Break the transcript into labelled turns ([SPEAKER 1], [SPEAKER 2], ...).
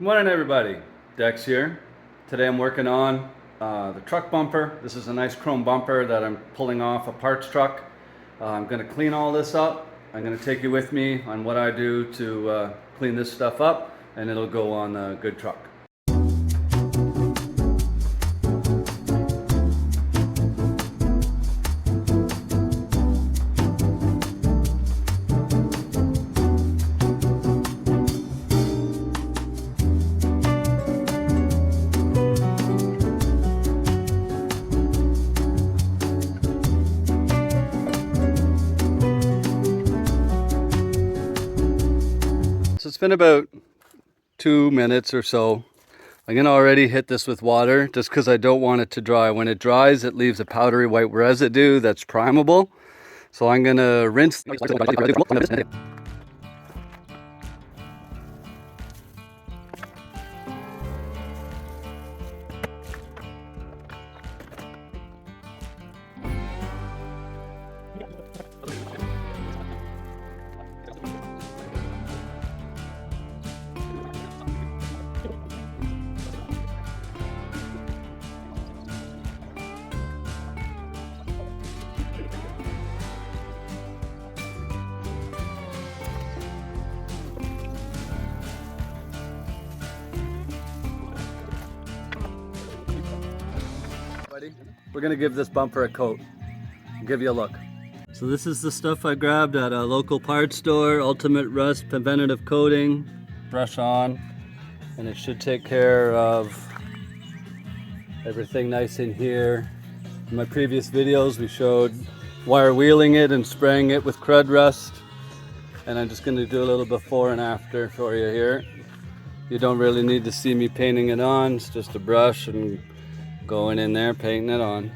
[SPEAKER 1] Good morning, everybody. Dex here. Today I'm working on the truck bumper. This is a nice chrome bumper that I'm pulling off a parts truck. I'm going to clean all this up. I'm going to take you with me on what I do to clean this stuff up, and it'll go on a good truck. So it's been about 2 minutes or so. I'm gonna already hit this with water just because I don't want it to dry. When it dries, it leaves a powdery white residue that's primable. So I'm gonna rinse. We're gonna give this bumper a coat. I'll give you a look. So this is the stuff I grabbed at a local parts store. Ultimate Rust Preventative Coating. Brush on, and it should take care of everything nice in here. In my previous videos we showed wire wheeling it and spraying it with crud rust, and I'm just going to do a little before and after for you here. You don't really need to see me painting it on. It's just a brush and going in there painting it on.